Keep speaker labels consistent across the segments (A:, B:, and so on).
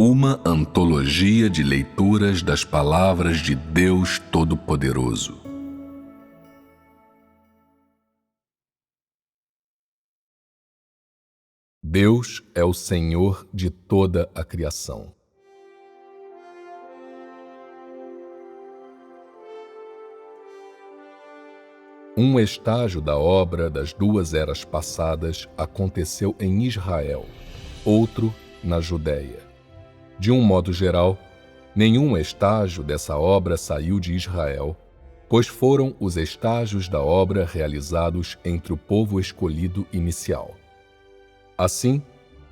A: Uma antologia de leituras das palavras de Deus Todo-Poderoso. Deus é o Senhor de toda a criação. Um estágio da obra das duas eras passadas aconteceu em Israel, outro na Judéia. De um modo geral, nenhum estágio dessa obra saiu de Israel, pois foram os estágios da obra realizados entre o povo escolhido inicial. Assim,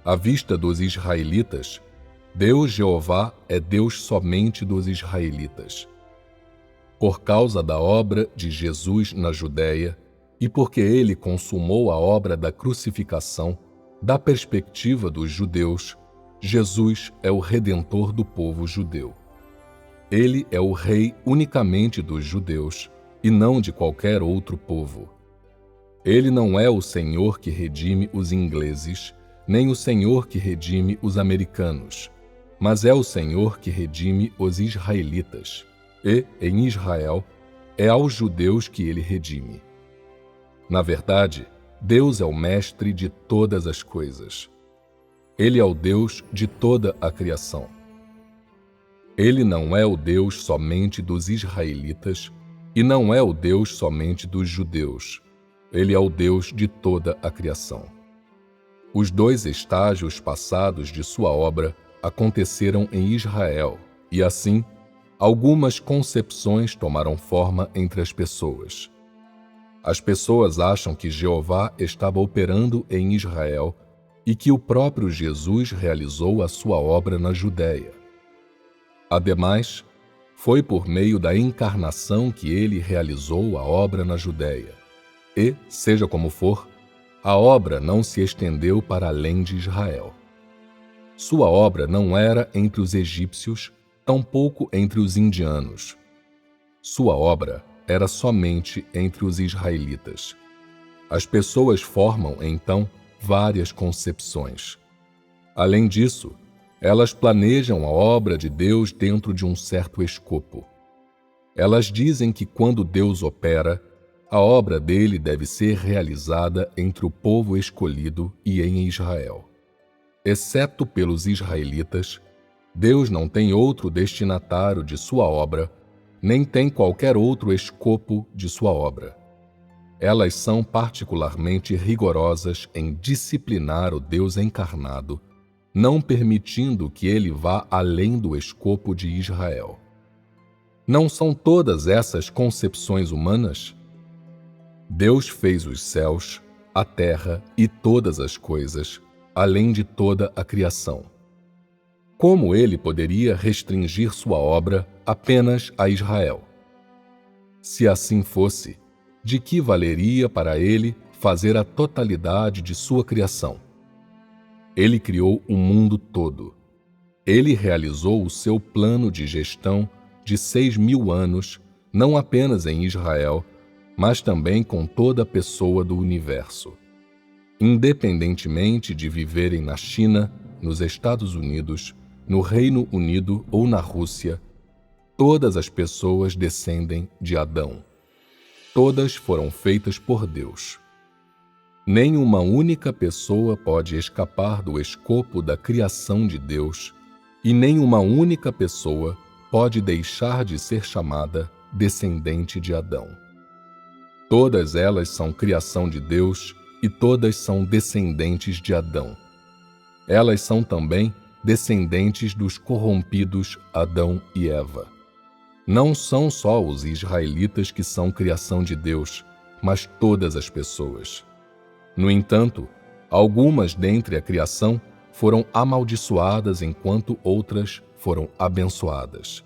A: à vista dos israelitas, Deus Jeová é Deus somente dos israelitas. Por causa da obra de Jesus na Judéia, e porque ele consumou a obra da crucificação, da perspectiva dos judeus, Jesus é o Redentor do povo judeu. Ele é o Rei unicamente dos judeus, e não de qualquer outro povo. Ele não é o Senhor que redime os ingleses, nem o Senhor que redime os americanos, mas é o Senhor que redime os israelitas. E, em Israel, é aos judeus que ele redime. Na verdade, Deus é o mestre de todas as coisas. Ele é o Deus de toda a criação. Ele não é o Deus somente dos israelitas e não é o Deus somente dos judeus. Ele é o Deus de toda a criação. Os dois estágios passados de sua obra aconteceram em Israel e, assim, algumas concepções tomaram forma entre as pessoas. As pessoas acham que Jeová estava operando em Israel e que o próprio Jesus realizou a sua obra na Judéia. Ademais, foi por meio da encarnação que ele realizou a obra na Judéia. E, seja como for, a obra não se estendeu para além de Israel. Sua obra não era entre os egípcios, tampouco entre os indianos. Sua obra era somente entre os israelitas. As pessoas formam, então, várias concepções. Além disso, elas planejam a obra de Deus dentro de um certo escopo. Elas dizem que quando Deus opera, a obra dele deve ser realizada entre o povo escolhido e em Israel. Exceto pelos israelitas, Deus não tem outro destinatário de sua obra, nem tem qualquer outro escopo de sua obra. Elas são particularmente rigorosas em disciplinar o Deus encarnado, não permitindo que ele vá além do escopo de Israel. Não são todas essas concepções humanas? Deus fez os céus, a terra e todas as coisas, além de toda a criação. Como ele poderia restringir sua obra apenas a Israel? Se assim fosse, de que valeria para ele fazer a totalidade de sua criação? Ele criou o mundo todo. Ele realizou o seu plano de gestão de 6.000 anos, não apenas em Israel, mas também com toda pessoa do universo. Independentemente de viverem na China, nos Estados Unidos, no Reino Unido ou na Rússia, todas as pessoas descendem de Adão. Todas foram feitas por Deus. Nem uma única pessoa pode escapar do escopo da criação de Deus, e nem uma única pessoa pode deixar de ser chamada descendente de Adão. Todas elas são criação de Deus e todas são descendentes de Adão. Elas são também descendentes dos corrompidos Adão e Eva. Não são só os israelitas que são criação de Deus, mas todas as pessoas. No entanto, algumas dentre a criação foram amaldiçoadas enquanto outras foram abençoadas.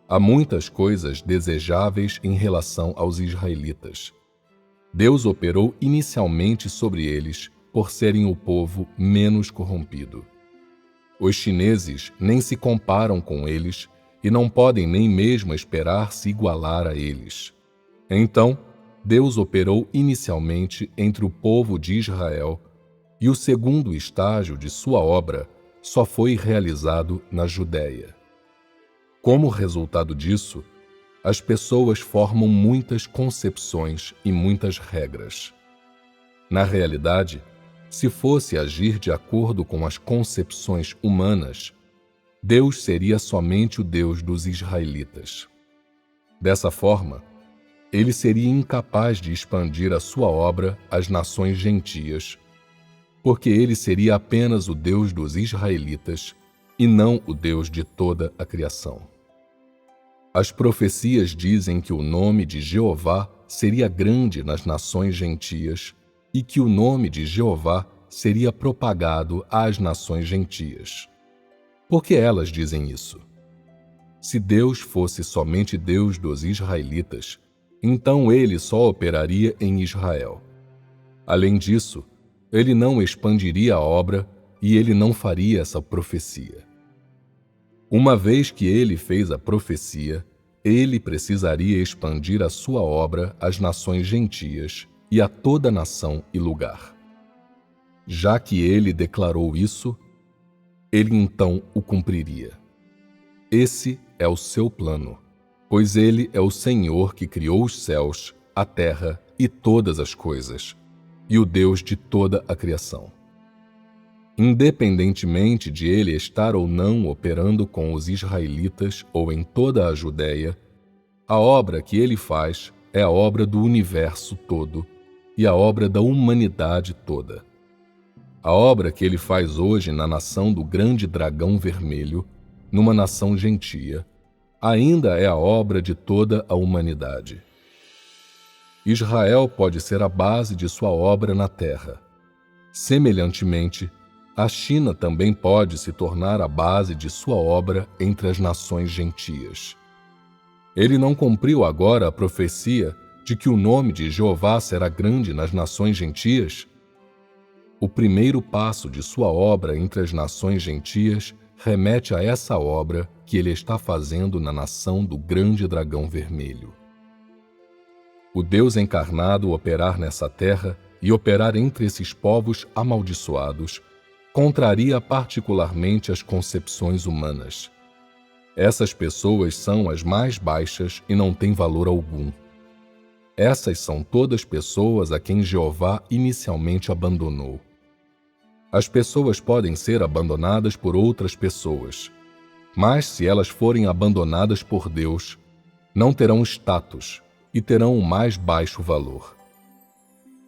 A: Há muitas coisas desejáveis em relação aos israelitas. Deus operou inicialmente sobre eles por serem o povo menos corrompido. Os chineses nem se comparam com eles e não podem nem mesmo esperar se igualar a eles. Então, Deus operou inicialmente entre o povo de Israel, e o segundo estágio de sua obra só foi realizado na Judéia. Como resultado disso, as pessoas formam muitas concepções e muitas regras. Na realidade, se fosse agir de acordo com as concepções humanas, Deus seria somente o Deus dos israelitas. Dessa forma, ele seria incapaz de expandir a sua obra às nações gentias, porque ele seria apenas o Deus dos israelitas e não o Deus de toda a criação. As profecias dizem que o nome de Jeová seria grande nas nações gentias e que o nome de Jeová seria propagado às nações gentias. Por que elas dizem isso? Se Deus fosse somente Deus dos israelitas, então ele só operaria em Israel. Além disso, ele não expandiria a obra e ele não faria essa profecia. Uma vez que ele fez a profecia, ele precisaria expandir a sua obra às nações gentias e a toda nação e lugar. Já que ele declarou isso, ele então o cumpriria. Esse é o seu plano, pois ele é o Senhor que criou os céus, a terra e todas as coisas, e o Deus de toda a criação. Independentemente de ele estar ou não operando com os israelitas ou em toda a Judéia, a obra que ele faz é a obra do universo todo e a obra da humanidade toda. A obra que ele faz hoje na nação do grande dragão vermelho, numa nação gentia, ainda é a obra de toda a humanidade. Israel pode ser a base de sua obra na terra. Semelhantemente, a China também pode se tornar a base de sua obra entre as nações gentias. Ele não cumpriu agora a profecia de que o nome de Jeová será grande nas nações gentias? O primeiro passo de sua obra entre as nações gentias remete a essa obra que ele está fazendo na nação do grande dragão vermelho. O Deus encarnado operar nessa terra e operar entre esses povos amaldiçoados contraria particularmente as concepções humanas. Essas pessoas são as mais baixas e não têm valor algum. Essas são todas pessoas a quem Jeová inicialmente abandonou. As pessoas podem ser abandonadas por outras pessoas, mas se elas forem abandonadas por Deus, não terão status e terão o mais baixo valor.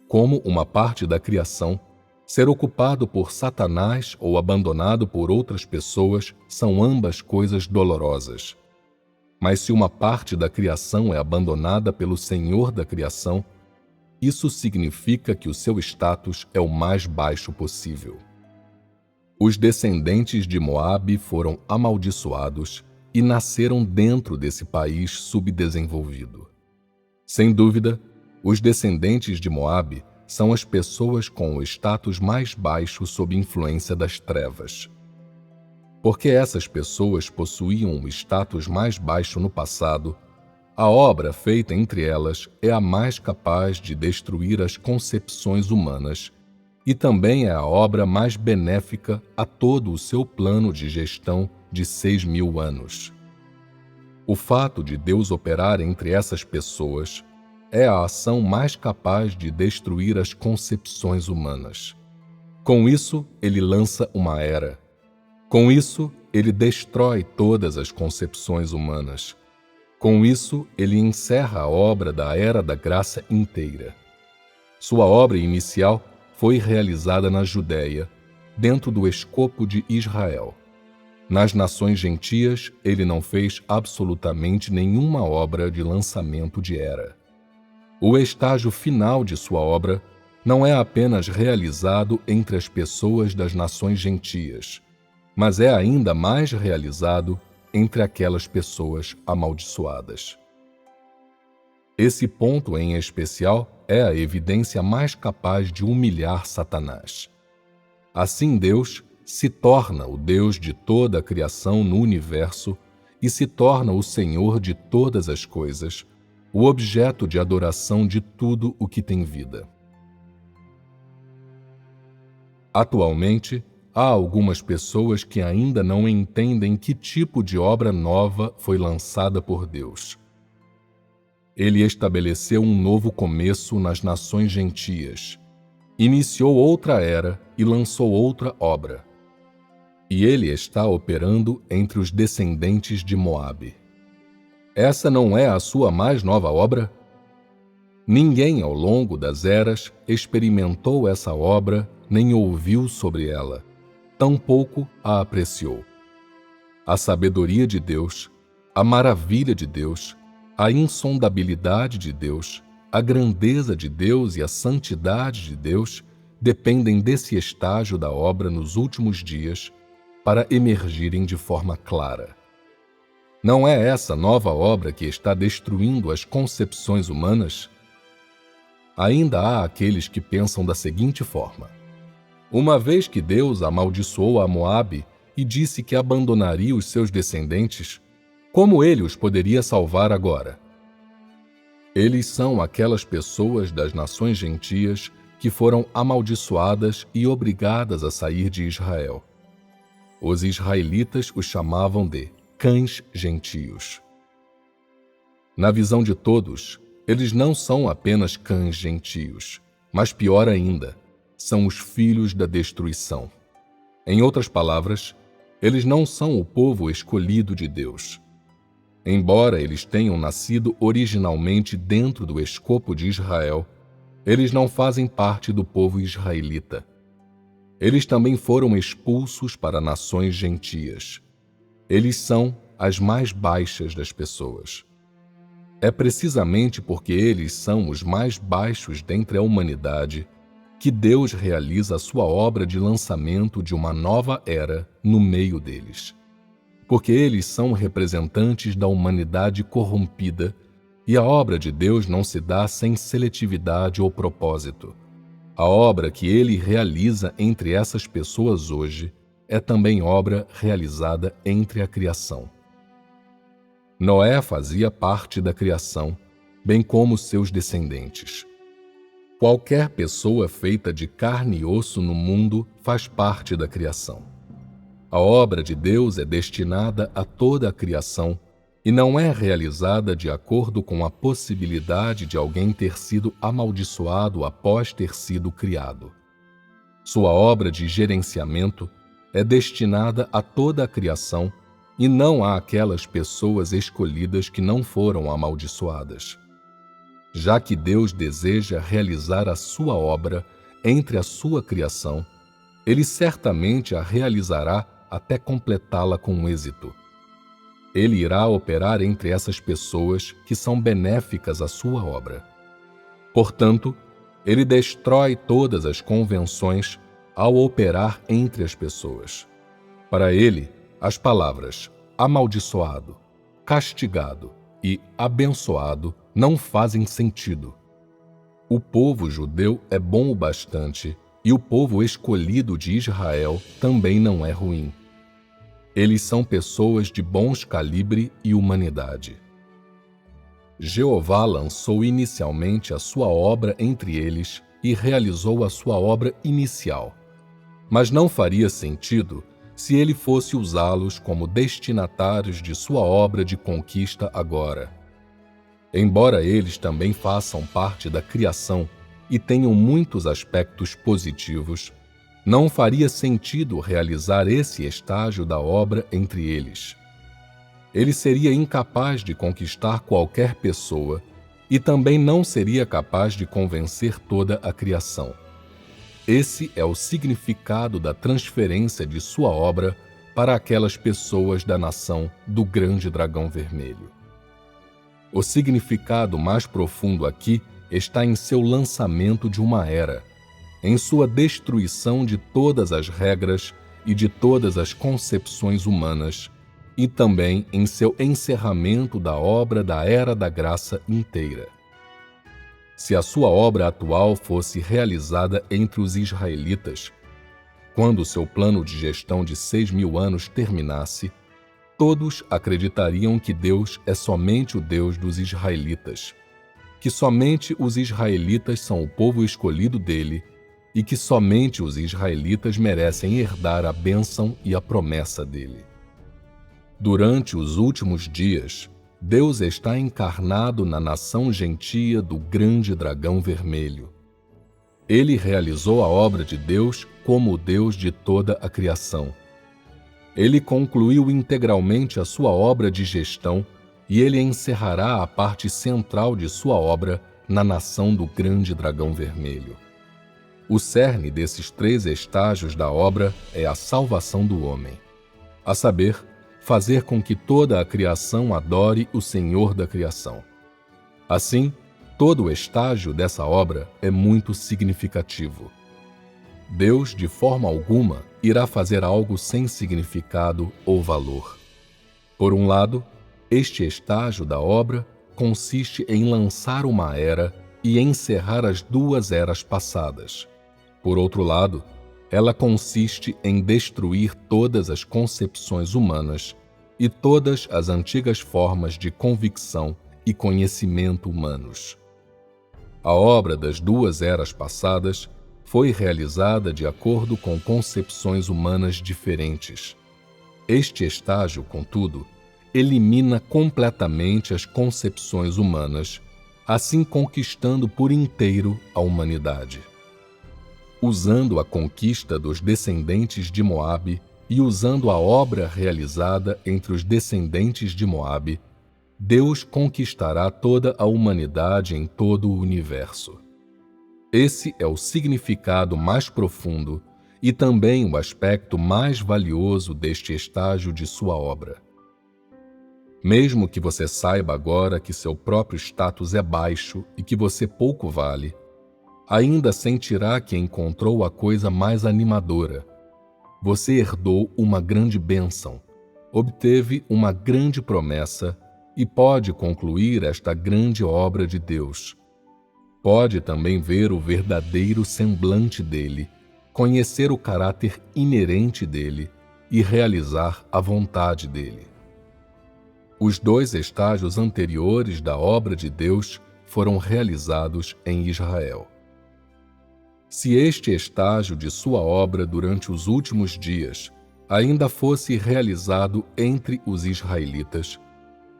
A: Como uma parte da criação, ser ocupado por Satanás ou abandonado por outras pessoas são ambas coisas dolorosas. Mas se uma parte da criação é abandonada pelo Senhor da criação, isso significa que o seu status é o mais baixo possível. Os descendentes de Moabe foram amaldiçoados e nasceram dentro desse país subdesenvolvido. Sem dúvida, os descendentes de Moabe são as pessoas com o status mais baixo sob influência das trevas. Porque essas pessoas possuíam um status mais baixo no passado, a obra feita entre elas é a mais capaz de destruir as concepções humanas e também é a obra mais benéfica a todo o seu plano de gestão de 6.000 anos. O fato de Deus operar entre essas pessoas é a ação mais capaz de destruir as concepções humanas. Com isso, ele lança uma era. Com isso, ele destrói todas as concepções humanas. Com isso, ele encerra a obra da Era da Graça inteira. Sua obra inicial foi realizada na Judéia, dentro do escopo de Israel. Nas nações gentias, ele não fez absolutamente nenhuma obra de lançamento de era. O estágio final de sua obra não é apenas realizado entre as pessoas das nações gentias, mas é ainda mais realizado entre aquelas pessoas amaldiçoadas. Esse ponto em especial é a evidência mais capaz de humilhar Satanás. Assim Deus se torna o Deus de toda a criação no universo e se torna o Senhor de todas as coisas, o objeto de adoração de tudo o que tem vida. Atualmente, há algumas pessoas que ainda não entendem que tipo de obra nova foi lançada por Deus. Ele estabeleceu um novo começo nas nações gentias, iniciou outra era e lançou outra obra. E ele está operando entre os descendentes de Moabe. Essa não é a sua mais nova obra? Ninguém ao longo das eras experimentou essa obra nem ouviu sobre ela, tampouco a apreciou. A sabedoria de Deus, a maravilha de Deus, a insondabilidade de Deus, a grandeza de Deus e a santidade de Deus dependem desse estágio da obra nos últimos dias para emergirem de forma clara. Não é essa nova obra que está destruindo as concepções humanas? Ainda há aqueles que pensam da seguinte forma: uma vez que Deus amaldiçoou a Moabe e disse que abandonaria os seus descendentes, como ele os poderia salvar agora? Eles são aquelas pessoas das nações gentias que foram amaldiçoadas e obrigadas a sair de Israel. Os israelitas os chamavam de cães gentios. Na visão de todos, eles não são apenas cães gentios, mas pior ainda, são os filhos da destruição. Em outras palavras, eles não são o povo escolhido de Deus. Embora eles tenham nascido originalmente dentro do escopo de Israel, eles não fazem parte do povo israelita. Eles também foram expulsos para nações gentias. Eles são as mais baixas das pessoas. É precisamente porque eles são os mais baixos dentre a humanidade que Deus realiza a sua obra de lançamento de uma nova era no meio deles. Porque eles são representantes da humanidade corrompida e a obra de Deus não se dá sem seletividade ou propósito. A obra que ele realiza entre essas pessoas hoje é também obra realizada entre a criação. Noé fazia parte da criação, bem como seus descendentes. Qualquer pessoa feita de carne e osso no mundo faz parte da criação. A obra de Deus é destinada a toda a criação e não é realizada de acordo com a possibilidade de alguém ter sido amaldiçoado após ter sido criado. Sua obra de gerenciamento é destinada a toda a criação e não àquelas pessoas escolhidas que não foram amaldiçoadas. Já que Deus deseja realizar a sua obra entre a sua criação, ele certamente a realizará até completá-la com êxito. Ele irá operar entre essas pessoas que são benéficas à sua obra. Portanto, ele destrói todas as convenções ao operar entre as pessoas. Para ele, as palavras amaldiçoado, castigado e abençoado não fazem sentido. O povo judeu é bom o bastante e o povo escolhido de Israel também não é ruim. Eles são pessoas de bons calibre e humanidade. Jeová lançou inicialmente a sua obra entre eles e realizou a sua obra inicial, mas não faria sentido se ele fosse usá-los como destinatários de sua obra de conquista agora. Embora eles também façam parte da criação e tenham muitos aspectos positivos, não faria sentido realizar esse estágio da obra entre eles. Ele seria incapaz de conquistar qualquer pessoa e também não seria capaz de convencer toda a criação. Esse é o significado da transferência de sua obra para aquelas pessoas da nação do grande dragão vermelho. O significado mais profundo aqui está em seu lançamento de uma era, em sua destruição de todas as regras e de todas as concepções humanas, e também em seu encerramento da obra da Era da Graça inteira. Se a sua obra atual fosse realizada entre os israelitas, quando seu plano de gestão de 6.000 anos terminasse, todos acreditariam que Deus é somente o Deus dos israelitas, que somente os israelitas são o povo escolhido dele e que somente os israelitas merecem herdar a bênção e a promessa dele. Durante os últimos dias, Deus está encarnado na nação gentia do grande dragão vermelho. Ele realizou a obra de Deus como o Deus de toda a criação. Ele concluiu integralmente a sua obra de gestão e ele encerrará a parte central de sua obra na nação do grande dragão vermelho. O cerne desses 3 estágios da obra é a salvação do homem, a saber, fazer com que toda a criação adore o Senhor da criação. Assim, todo o estágio dessa obra é muito significativo. Deus, de forma alguma, irá fazer algo sem significado ou valor. Por um lado, este estágio da obra consiste em lançar uma era e encerrar as 2 eras passadas. Por outro lado, ela consiste em destruir todas as concepções humanas e todas as antigas formas de convicção e conhecimento humanos. A obra das 2 eras passadas foi realizada de acordo com concepções humanas diferentes. Este estágio, contudo, elimina completamente as concepções humanas, assim conquistando por inteiro a humanidade. Usando a conquista dos descendentes de Moabe e usando a obra realizada entre os descendentes de Moabe, Deus conquistará toda a humanidade em todo o universo. Esse é o significado mais profundo e também o aspecto mais valioso deste estágio de sua obra. Mesmo que você saiba agora que seu próprio status é baixo e que você pouco vale, ainda sentirá que encontrou a coisa mais animadora. Você herdou uma grande bênção, obteve uma grande promessa e pode concluir esta grande obra de Deus. Pode também ver o verdadeiro semblante dele, conhecer o caráter inerente dele e realizar a vontade dele. Os 2 estágios anteriores da obra de Deus foram realizados em Israel. Se este estágio de sua obra durante os últimos dias ainda fosse realizado entre os israelitas,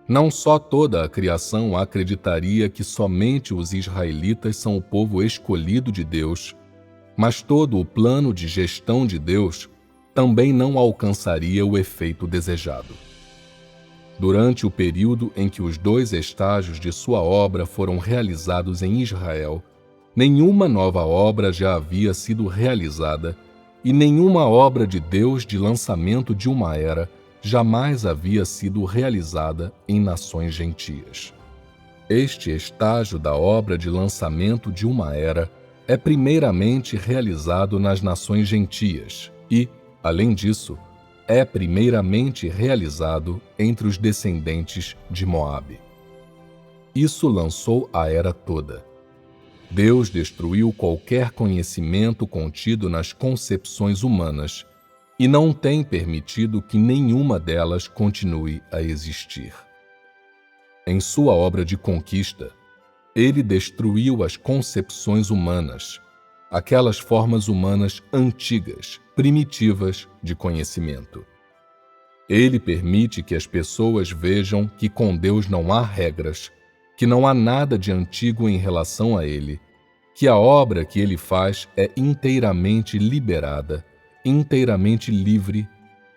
A: não só toda a criação acreditaria que somente os israelitas são o povo escolhido de Deus, mas todo o plano de gestão de Deus também não alcançaria o efeito desejado. Durante o período em que os 2 estágios de sua obra foram realizados em Israel, nenhuma nova obra já havia sido realizada e nenhuma obra de Deus de lançamento de uma era jamais havia sido realizada em nações gentias. Este estágio da obra de lançamento de uma era é primeiramente realizado nas nações gentias e, além disso, é primeiramente realizado entre os descendentes de Moabe. Isso lançou a era toda. Deus destruiu qualquer conhecimento contido nas concepções humanas e não tem permitido que nenhuma delas continue a existir. Em sua obra de conquista, ele destruiu as concepções humanas, aquelas formas humanas antigas, primitivas de conhecimento. Ele permite que as pessoas vejam que com Deus não há regras, que não há nada de antigo em relação a ele, que a obra que ele faz é inteiramente liberada, inteiramente livre,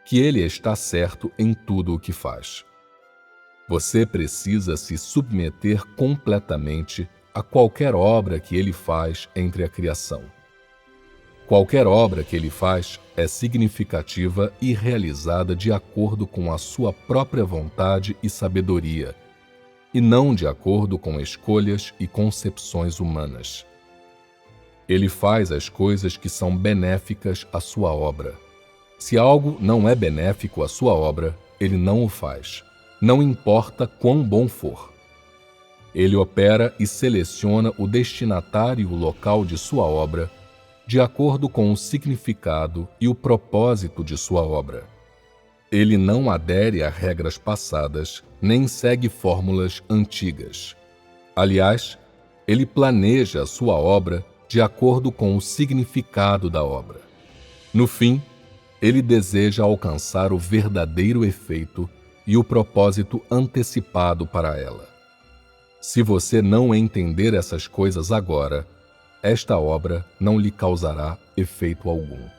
A: que ele está certo em tudo o que faz. Você precisa se submeter completamente a qualquer obra que ele faz entre a criação. Qualquer obra que ele faz é significativa e realizada de acordo com a sua própria vontade e sabedoria, e não de acordo com escolhas e concepções humanas. Ele faz as coisas que são benéficas à sua obra. Se algo não é benéfico à sua obra, ele não o faz, não importa quão bom for. Ele opera e seleciona o destinatário e o local de sua obra de acordo com o significado e o propósito de sua obra. Ele não adere a regras passadas, nem segue fórmulas antigas. Aliás, ele planeja a sua obra de acordo com o significado da obra. No fim, ele deseja alcançar o verdadeiro efeito e o propósito antecipado para ela. Se você não entender essas coisas agora, esta obra não lhe causará efeito algum.